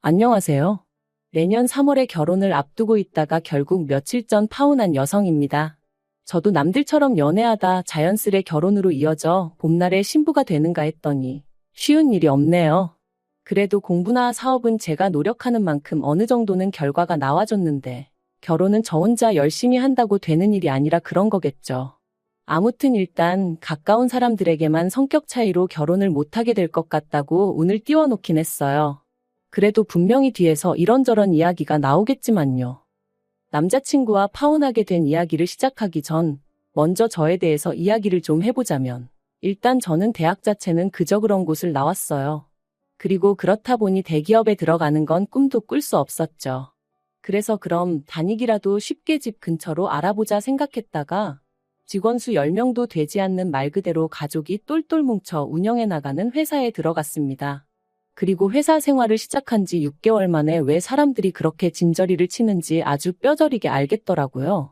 안녕하세요. 내년 3월에 결혼을 앞두고 있다가 결국 며칠 전 파혼한 여성입니다. 저도 남들처럼 연애하다 자연스레 결혼으로 이어져 봄날에 신부가 되는가 했더니 쉬운 일이 없네요. 그래도 공부나 사업은 제가 노력하는 만큼 어느 정도는 결과가 나와줬는데 결혼은 저 혼자 열심히 한다고 되는 일이 아니라 그런 거겠죠. 아무튼 일단 가까운 사람들에게만 성격 차이로 결혼을 못하게 될 것 같다고 운을 띄워놓긴 했어요. 그래도 분명히 뒤에서 이런저런 이야기가 나오겠지만요. 남자친구와 파혼하게 된 이야기를 시작하기 전 먼저 저에 대해서 이야기를 좀 해보자면 일단 저는 대학 자체는 그저 그런 곳을 나왔어요. 그리고 그렇다 보니 대기업에 들어가는 건 꿈도 꿀 수 없었죠. 그래서 그럼 다니기라도 쉽게 집 근처로 알아보자 생각했다가 직원 수 10명도 되지 않는 말 그대로 가족이 똘똘 뭉쳐 운영해 나가는 회사에 들어갔습니다. 그리고 회사 생활을 시작한 지 6개월 만에 왜 사람들이 그렇게 진저리를 치는지 아주 뼈저리게 알겠더라고요.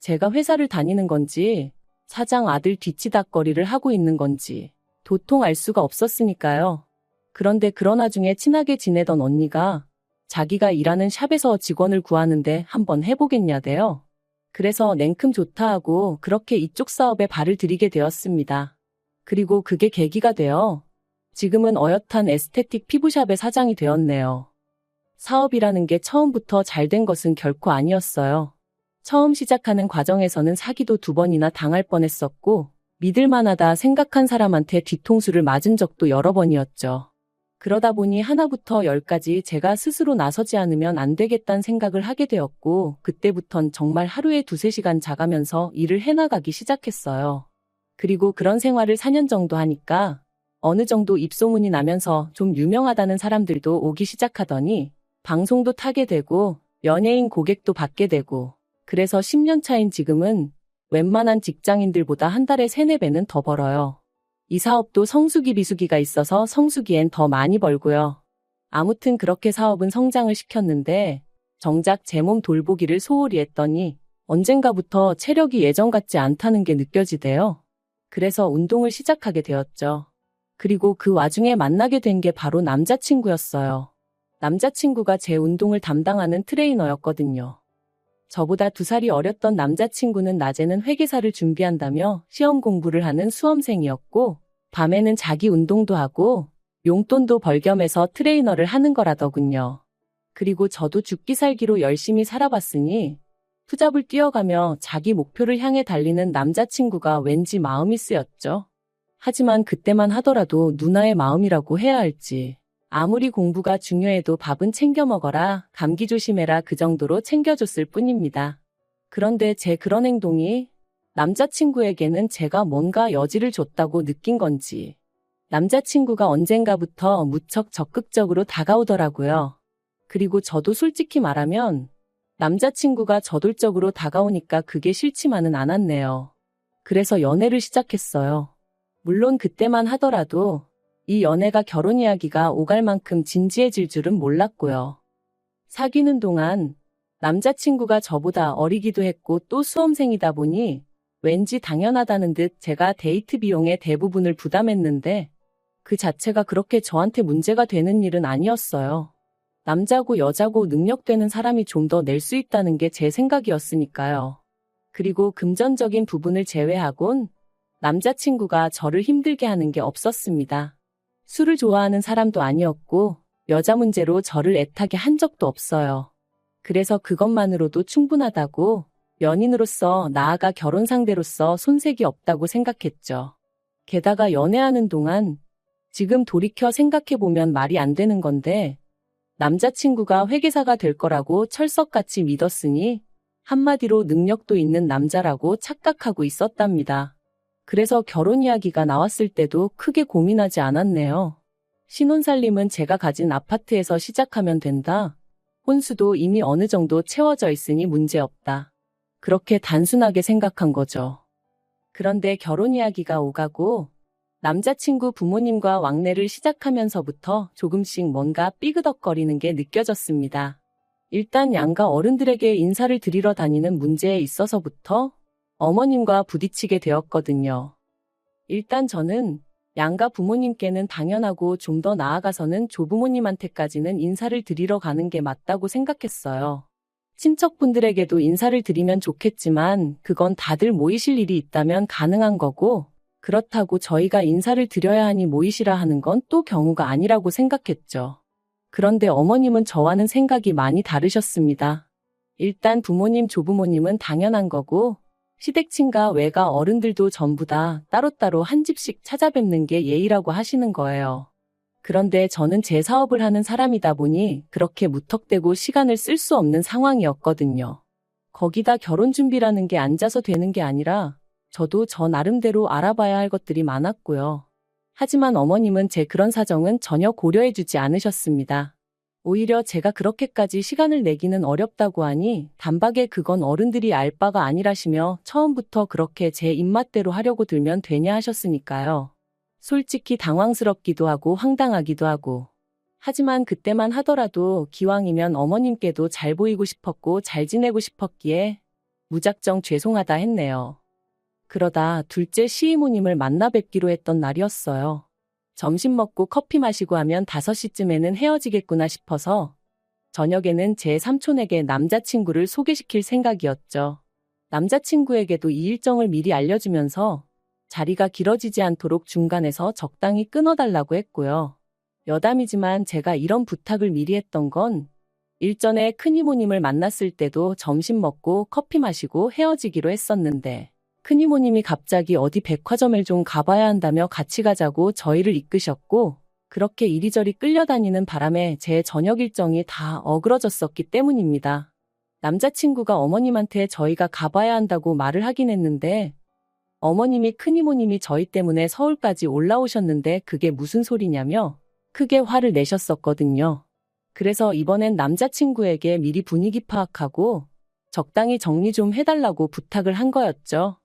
제가 회사를 다니는 건지, 사장 아들 뒤치다꺼리를 하고 있는 건지, 도통 알 수가 없었으니까요. 그런데 그런 와중에 친하게 지내던 언니가 자기가 일하는 샵에서 직원을 구하는데 한번 해보겠냐대요. 그래서 냉큼 좋다 하고 그렇게 이쪽 사업에 발을 들이게 되었습니다. 그리고 그게 계기가 되어 지금은 어엿한 에스테틱 피부샵의 사장이 되었네요. 사업이라는 게 처음부터 잘 된 것은 결코 아니었어요. 처음 시작하는 과정에서는 사기도 2번이나 당할 뻔했었고 믿을만하다 생각한 사람한테 뒤통수를 맞은 적도 여러 번이었죠. 그러다 보니 하나부터 10까지 제가 스스로 나서지 않으면 안 되겠다는 생각을 하게 되었고 그때부턴 정말 하루에 2-3시간 자가면서 일을 해나가기 시작했어요. 그리고 그런 생활을 4년 정도 하니까 어느 정도 입소문이 나면서 좀 유명하다는 사람들도 오기 시작하더니 방송도 타게 되고 연예인 고객도 받게 되고 그래서 10년 차인 지금은 웬만한 직장인들보다 한 달에 3-4배는 더 벌어요. 이 사업도 성수기 비수기가 있어서 성수기엔 더 많이 벌고요. 아무튼 그렇게 사업은 성장을 시켰는데 정작 제 몸 돌보기를 소홀히 했더니 언젠가부터 체력이 예전 같지 않다는 게 느껴지대요. 그래서 운동을 시작하게 되었죠. 그리고 그 와중에 만나게 된 게 바로 남자친구였어요. 남자친구가 제 운동을 담당하는 트레이너였거든요. 저보다 2살이 어렸던 남자친구는 낮에는 회계사를 준비한다며 시험 공부를 하는 수험생이었고 밤에는 자기 운동도 하고 용돈도 벌 겸해서 트레이너를 하는 거라더군요. 그리고 저도 죽기 살기로 열심히 살아봤으니 투잡을 뛰어가며 자기 목표를 향해 달리는 남자친구가 왠지 마음이 쓰였죠. 하지만 그때만 하더라도 누나의 마음이라고 해야 할지 아무리 공부가 중요해도 밥은 챙겨 먹어라, 감기 조심해라 그 정도로 챙겨줬을 뿐입니다. 그런데 제 그런 행동이 남자친구에게는 제가 뭔가 여지를 줬다고 느낀 건지 남자친구가 언젠가부터 무척 적극적으로 다가오더라고요. 그리고 저도 솔직히 말하면 남자친구가 저돌적으로 다가오니까 그게 싫지만은 않았네요. 그래서 연애를 시작했어요. 물론 그때만 하더라도 이 연애가 결혼 이야기가 오갈 만큼 진지해질 줄은 몰랐고요. 사귀는 동안 남자친구가 저보다 어리기도 했고 또 수험생이다 보니 왠지 당연하다는 듯 제가 데이트 비용의 대부분을 부담했는데 그 자체가 그렇게 저한테 문제가 되는 일은 아니었어요. 남자고 여자고 능력되는 사람이 좀 더 낼 수 있다는 게 제 생각이었으니까요. 그리고 금전적인 부분을 제외하곤 남자친구가 저를 힘들게 하는 게 없었습니다. 술을 좋아하는 사람도 아니었고 여자 문제로 저를 애타게 한 적도 없어요. 그래서 그것만으로도 충분하다고 연인으로서 나아가 결혼 상대로서 손색이 없다고 생각했죠. 게다가 연애하는 동안 지금 돌이켜 생각해보면 말이 안 되는 건데 남자친구가 회계사가 될 거라고 철석같이 믿었으니 한마디로 능력도 있는 남자라고 착각하고 있었답니다. 그래서 결혼 이야기가 나왔을 때도 크게 고민하지 않았네요. 신혼살림은 제가 가진 아파트에서 시작하면 된다. 혼수도 이미 어느 정도 채워져 있으니 문제없다. 그렇게 단순하게 생각한 거죠. 그런데 결혼 이야기가 오가고 남자친구 부모님과 왕래를 시작하면서부터 조금씩 뭔가 삐그덕거리는 게 느껴졌습니다. 일단 양가 어른들에게 인사를 드리러 다니는 문제에 있어서부터 어머님과 부딪히게 되었거든요. 일단 저는 양가 부모님께는 당연하고 좀 더 나아가서는 조부모님한테까지는 인사를 드리러 가는 게 맞다고 생각했어요. 친척분들에게도 인사를 드리면 좋겠지만 그건 다들 모이실 일이 있다면 가능한 거고, 그렇다고 저희가 인사를 드려야 하니 모이시라 하는 건 또 경우가 아니라고 생각했죠. 그런데 어머님은 저와는 생각이 많이 다르셨습니다. 일단 부모님, 조부모님은 당연한 거고, 시댁친가 외가 어른들도 전부 다 따로따로 한 집씩 찾아뵙는 게 예의라고 하시는 거예요. 그런데 저는 제 사업을 하는 사람이다 보니 그렇게 무턱대고 시간을 쓸 수 없는 상황이었거든요. 거기다 결혼 준비라는 게 앉아서 되는 게 아니라 저도 저 나름대로 알아봐야 할 것들이 많았고요. 하지만 어머님은 제 그런 사정은 전혀 고려해주지 않으셨습니다. 오히려 제가 그렇게까지 시간을 내기는 어렵다고 하니 단박에 그건 어른들이 알 바가 아니라시며 처음부터 그렇게 제 입맛대로 하려고 들면 되냐 하셨으니까요. 솔직히 당황스럽기도 하고 황당하기도 하고. 하지만 그때만 하더라도 기왕이면 어머님께도 잘 보이고 싶었고 잘 지내고 싶었기에 무작정 죄송하다 했네요. 그러다 둘째 시이모님을 만나 뵙기로 했던 날이었어요. 점심 먹고 커피 마시고 하면 5시쯤에는 헤어지겠구나 싶어서 저녁에는 제 삼촌에게 남자친구를 소개시킬 생각이었죠. 남자친구에게도 이 일정을 미리 알려주면서 자리가 길어지지 않도록 중간에서 적당히 끊어달라고 했고요. 여담이지만 제가 이런 부탁을 미리 했던 건 일전에 큰이모님을 만났을 때도 점심 먹고 커피 마시고 헤어지기로 했었는데 큰이모님이 갑자기 어디 백화점을 좀 가봐야 한다며 같이 가자고 저희를 이끄셨고 그렇게 이리저리 끌려다니는 바람에 제 저녁 일정이 다 어그러졌었기 때문입니다. 남자친구가 어머님한테 저희가 가봐야 한다고 말을 하긴 했는데 어머님이 큰이모님이 저희 때문에 서울까지 올라오셨는데 그게 무슨 소리냐며 크게 화를 내셨었거든요. 그래서 이번엔 남자친구에게 미리 분위기 파악하고 적당히 정리 좀 해달라고 부탁을 한 거였죠.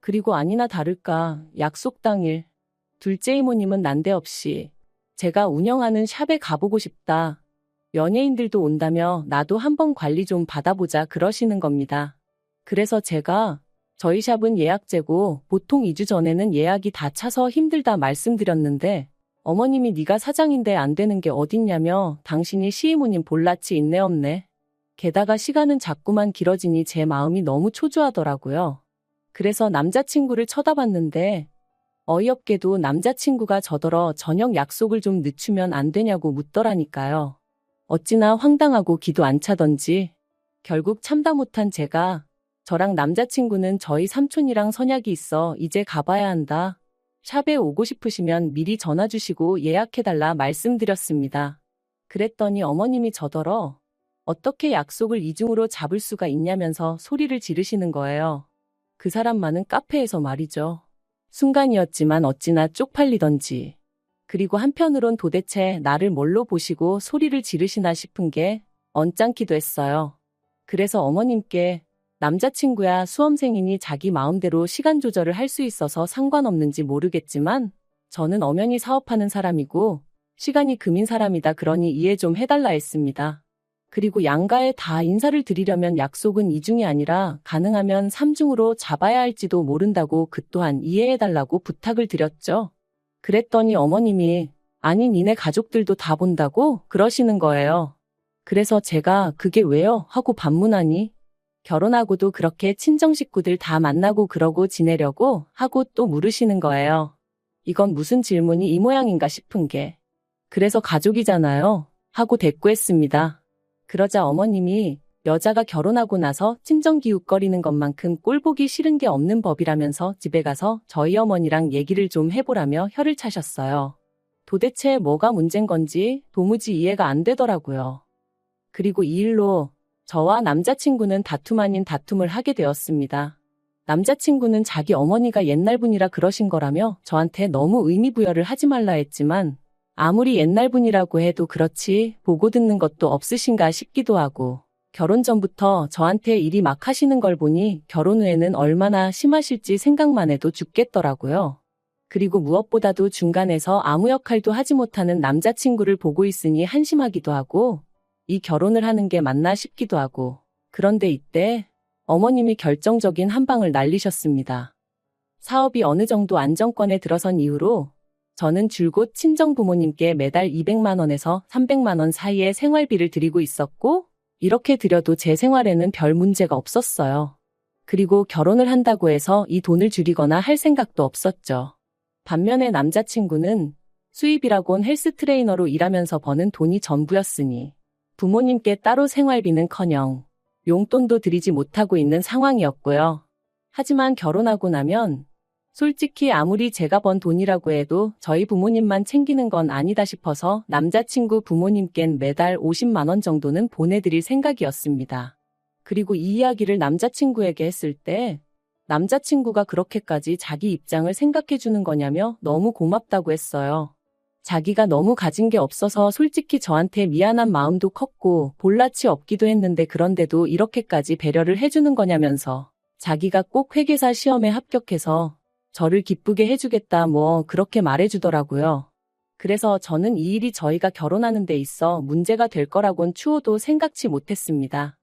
그리고 아니나 다를까 약속 당일 둘째 이모님은 난데없이 제가 운영하는 샵에 가보고 싶다. 연예인들도 온다며 나도 한번 관리 좀 받아보자 그러시는 겁니다. 그래서 제가 저희 샵은 예약제고 보통 2주 전에는 예약이 다 차서 힘들다 말씀드렸는데 어머님이 네가 사장인데 안 되는 게 어딨냐며 당신이 시이모님 볼라치 있네 없네. 게다가 시간은 자꾸만 길어지니 제 마음이 너무 초조하더라고요. 그래서 남자친구를 쳐다봤는데 어이없게도 남자친구가 저더러 저녁 약속을 좀 늦추면 안 되냐고 묻더라니까요. 어찌나 황당하고 기도 안 차던지 결국 참다 못한 제가 저랑 남자친구는 저희 삼촌이랑 선약이 있어 이제 가봐야 한다. 샵에 오고 싶으시면 미리 전화 주시고 예약해달라 말씀드렸습니다. 그랬더니 어머님이 저더러 어떻게 약속을 이중으로 잡을 수가 있냐면서 소리를 지르시는 거예요. 그 사람 많은 카페에서 말이죠. 순간이었지만 어찌나 쪽팔리던지. 그리고 한편으론 도대체 나를 뭘로 보시고 소리를 지르시나 싶은 게 언짢기도 했어요. 그래서 어머님께 남자친구야 수험생이니 자기 마음대로 시간 조절을 할 수 있어서 상관없는지 모르겠지만 저는 엄연히 사업하는 사람이고 시간이 금인 사람이다 그러니 이해 좀 해달라 했습니다. 그리고 양가에 다 인사를 드리려면 약속은 2중이 아니라 가능하면 3중으로 잡아야 할지도 모른다고 그 또한 이해해달라고 부탁을 드렸죠. 그랬더니 어머님이 아니 니네 가족들도 다 본다고 그러시는 거예요. 그래서 제가 그게 왜요? 하고 반문하니 결혼하고도 그렇게 친정 식구들 다 만나고 그러고 지내려고 하고 또 물으시는 거예요. 이건 무슨 질문이 이 모양인가 싶은 게. 그래서 가족이잖아요. 하고 대꾸했습니다. 그러자 어머님이 여자가 결혼하고 나서 친정기웃거리는 것만큼 꼴보기 싫은 게 없는 법이라면서 집에 가서 저희 어머니랑 얘기를 좀 해보라며 혀를 차셨어요. 도대체 뭐가 문제인 건지 도무지 이해가 안 되더라고요. 그리고 이 일로 저와 남자친구는 다툼 아닌 다툼을 하게 되었습니다. 남자친구는 자기 어머니가 옛날 분이라 그러신 거라며 저한테 너무 의미부여를 하지 말라 했지만 아무리 옛날 분이라고 해도 그렇지 보고 듣는 것도 없으신가 싶기도 하고 결혼 전부터 저한테 일이 막 하시는 걸 보니 결혼 후에는 얼마나 심하실지 생각만 해도 죽겠더라고요. 그리고 무엇보다도 중간에서 아무 역할도 하지 못하는 남자친구를 보고 있으니 한심하기도 하고 이 결혼을 하는 게 맞나 싶기도 하고 그런데 이때 어머님이 결정적인 한 방을 날리셨습니다. 사업이 어느 정도 안정권에 들어선 이후로 저는 줄곧 친정 부모님께 매달 200만 원에서 300만 원 사이의 생활비를 드리고 있었고, 이렇게 드려도 제 생활에는 별 문제가 없었어요. 그리고 결혼을 한다고 해서 이 돈을 줄이거나 할 생각도 없었죠. 반면에 남자친구는 수입이라곤 헬스 트레이너로 일하면서 버는 돈이 전부였으니 부모님께 따로 생활비는커녕 용돈도 드리지 못하고 있는 상황이었고요. 하지만 결혼하고 나면 솔직히 아무리 제가 번 돈이라고 해도 저희 부모님만 챙기는 건 아니다 싶어서 남자친구 부모님껜 매달 50만 원 정도는 보내드릴 생각이었습니다. 그리고 이 이야기를 남자친구에게 했을 때 남자친구가 그렇게까지 자기 입장을 생각해 주는 거냐며 너무 고맙다고 했어요. 자기가 너무 가진 게 없어서 솔직히 저한테 미안한 마음도 컸고 볼낯이 없기도 했는데 그런데도 이렇게까지 배려를 해주는 거냐면서 자기가 꼭 회계사 시험에 합격해서 저를 기쁘게 해주겠다 그렇게 말해주더라고요. 그래서 저는 이 일이 저희가 결혼하는 데 있어 문제가 될 거라곤 추호도 생각치 못했습니다.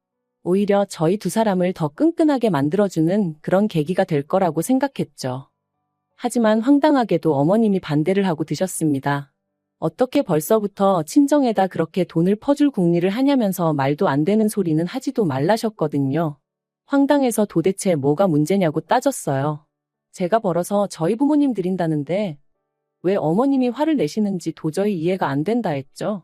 오히려 저희 두 사람을 더 끈끈하게 만들어주는 그런 계기가 될 거라고 생각했죠. 하지만 황당하게도 어머님이 반대를 하고 드셨습니다. 어떻게 벌써부터 친정에다 그렇게 돈을 퍼줄 궁리를 하냐면서 말도 안 되는 소리는 하지도 말라셨거든요. 황당해서 도대체 뭐가 문제냐고 따졌어요. 제가 벌어서 저희 부모님 드린다는데 왜 어머님이 화를 내시는지 도저히 이해가 안 된다 했죠.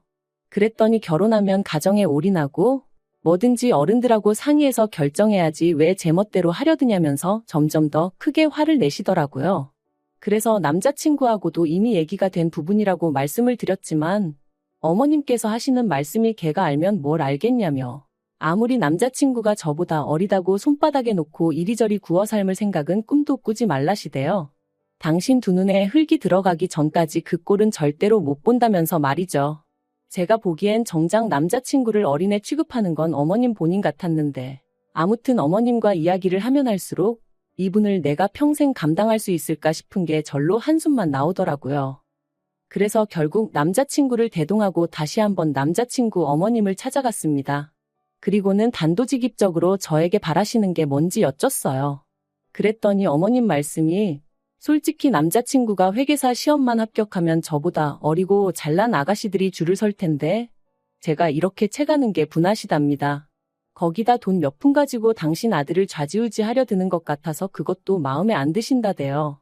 그랬더니 결혼하면 가정에 올인하고 뭐든지 어른들하고 상의해서 결정해야지 왜 제멋대로 하려드냐면서 점점 더 크게 화를 내시더라고요. 그래서 남자친구하고도 이미 얘기가 된 부분이라고 말씀을 드렸지만 어머님께서 하시는 말씀이 걔가 알면 뭘 알겠냐며 아무리 남자친구가 저보다 어리다고 손바닥에 놓고 이리저리 구워 삶을 생각은 꿈도 꾸지 말라시대요. 당신 두 눈에 흙이 들어가기 전까지 그 꼴은 절대로 못 본다면서 말이죠. 제가 보기엔 정작 남자친구를 어린애 취급하는 건 어머님 본인 같았는데 아무튼 어머님과 이야기를 하면 할수록 이분을 내가 평생 감당할 수 있을까 싶은 게 절로 한숨만 나오더라고요. 그래서 결국 남자친구를 대동하고 다시 한번 남자친구 어머님을 찾아갔습니다. 그리고는 단도직입적으로 저에게 바라시는 게 뭔지 여쭸어요. 그랬더니 어머님 말씀이 솔직히 남자친구가 회계사 시험만 합격하면 저보다 어리고 잘난 아가씨들이 줄을 설 텐데 제가 이렇게 채가는 게 분하시답니다. 거기다 돈 몇 푼 가지고 당신 아들을 좌지우지하려 드는 것 같아서 그것도 마음에 안 드신다대요.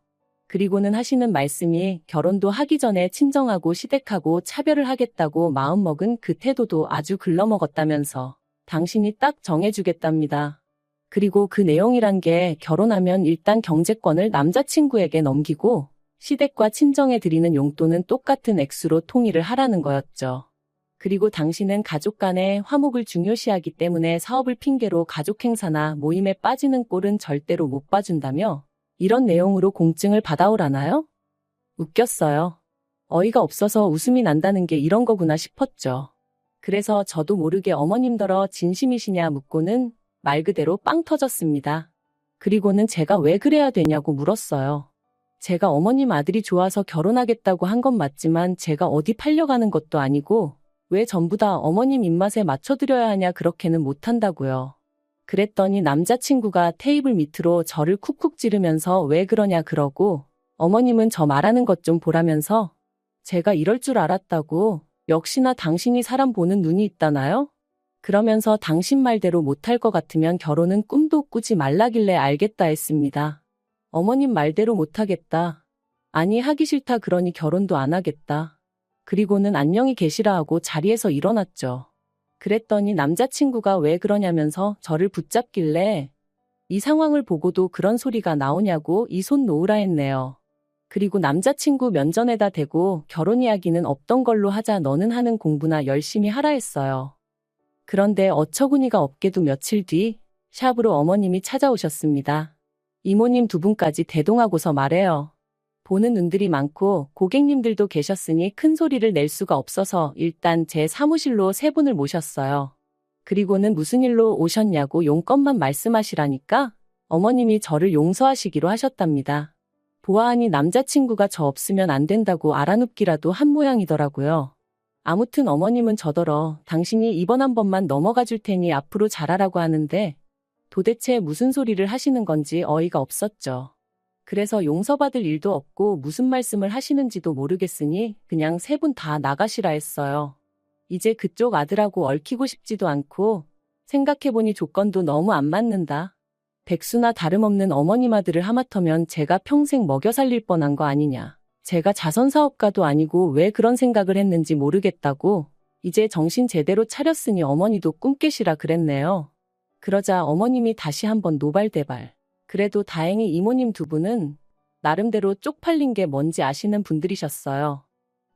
그리고는 하시는 말씀이 결혼도 하기 전에 친정하고 시댁하고 차별을 하겠다고 마음먹은 그 태도도 아주 글러먹었다면서 당신이 딱 정해주겠답니다. 그리고 그 내용이란 게 결혼하면 일단 경제권을 남자친구에게 넘기고 시댁과 친정에 드리는 용돈은 똑같은 액수로 통일을 하라는 거였죠. 그리고 당신은 가족 간의 화목을 중요시하기 때문에 사업을 핑계로 가족 행사나 모임에 빠지는 꼴은 절대로 못 봐준다며 이런 내용으로 공증을 받아오라나요? 웃겼어요. 어이가 없어서 웃음이 난다는 게 이런 거구나 싶었죠. 그래서 저도 모르게 어머님더러 진심이시냐 묻고는 말 그대로 빵 터졌습니다. 그리고는 제가 왜 그래야 되냐고 물었어요. 제가 어머님 아들이 좋아서 결혼하겠다고 한 건 맞지만 제가 어디 팔려가는 것도 아니고 왜 전부 다 어머님 입맛에 맞춰드려야 하냐 그렇게는 못한다고요. 그랬더니 남자친구가 테이블 밑으로 저를 쿡쿡 찌르면서 왜 그러냐 그러고 어머님은 저 말하는 것 좀 보라면서 제가 이럴 줄 알았다고 역시나 당신이 사람 보는 눈이 있다나요? 그러면서 당신 말대로 못할 것 같으면 결혼은 꿈도 꾸지 말라길래 알겠다 했습니다. 어머님 말대로 못하겠다. 아니 하기 싫다 그러니 결혼도 안 하겠다. 그리고는 안녕히 계시라 하고 자리에서 일어났죠. 그랬더니 남자친구가 왜 그러냐면서 저를 붙잡길래 이 상황을 보고도 그런 소리가 나오냐고 이 손 놓으라 했네요. 그리고 남자친구 면전에다 대고 결혼 이야기는 없던 걸로 하자 너는 하는 공부나 열심히 하라 했어요. 그런데 어처구니가 없게도 며칠 뒤 샵으로 어머님이 찾아오셨습니다. 이모님 두 분까지 대동하고서 말해요. 보는 눈들이 많고 고객님들도 계셨으니 큰 소리를 낼 수가 없어서 일단 제 사무실로 세 분을 모셨어요. 그리고는 무슨 일로 오셨냐고 용건만 말씀하시라니까 어머님이 저를 용서하시기로 하셨답니다. 보아하니 남자친구가 저 없으면 안 된다고 알아눕기라도 한 모양이더라고요. 아무튼 어머님은 저더러 당신이 이번 한 번만 넘어가 줄 테니 앞으로 잘하라고 하는데 도대체 무슨 소리를 하시는 건지 어이가 없었죠. 그래서 용서받을 일도 없고 무슨 말씀을 하시는지도 모르겠으니 그냥 세 분 다 나가시라 했어요. 이제 그쪽 아들하고 얽히고 싶지도 않고 생각해보니 조건도 너무 안 맞는다. 백수나 다름없는 어머님 아들을 하마터면 제가 평생 먹여 살릴 뻔한 거 아니냐. 제가 자선사업가도 아니고 왜 그런 생각을 했는지 모르겠다고 이제 정신 제대로 차렸으니 어머니도 꿈 깨시라 그랬네요. 그러자 어머님이 다시 한번 노발대발. 그래도 다행히 이모님 두 분은 나름대로 쪽팔린 게 뭔지 아시는 분들이셨어요.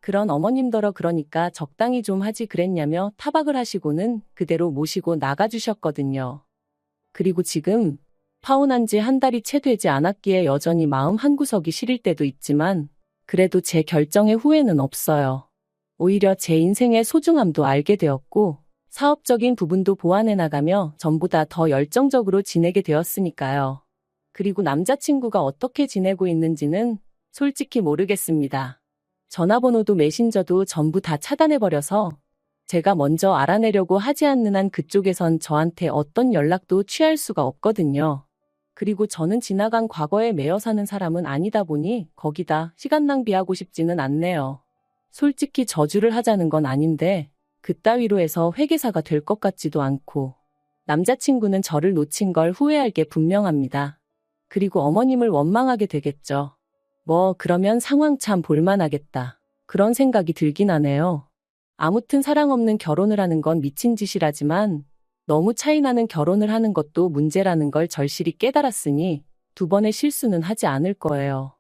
그런 어머님더러 그러니까 적당히 좀 하지 그랬냐며 타박을 하시고는 그대로 모시고 나가주셨거든요. 그리고 지금 파혼한 지 한 달이 채 되지 않았기에 여전히 마음 한구석이 시릴 때도 있지만 그래도 제 결정에 후회는 없어요. 오히려 제 인생의 소중함도 알게 되었고 사업적인 부분도 보완해 나가며 전보다 더 열정적으로 지내게 되었으니까요. 그리고 남자친구가 어떻게 지내고 있는지는 솔직히 모르겠습니다. 전화번호도 메신저도 전부 다 차단해버려서 제가 먼저 알아내려고 하지 않는 한 그쪽에선 저한테 어떤 연락도 취할 수가 없거든요. 그리고 저는 지나간 과거에 매여 사는 사람은 아니다 보니 거기다 시간 낭비하고 싶지는 않네요. 솔직히 저주를 하자는 건 아닌데 그따위로 해서 회계사가 될 것 같지도 않고 남자친구는 저를 놓친 걸 후회할 게 분명합니다. 그리고 어머님을 원망하게 되겠죠. 뭐 그러면 상황 참 볼만하겠다. 그런 생각이 들긴 하네요. 아무튼 사랑 없는 결혼을 하는 건 미친 짓이라지만 너무 차이나는 결혼을 하는 것도 문제라는 걸 절실히 깨달았으니 두 번의 실수는 하지 않을 거예요.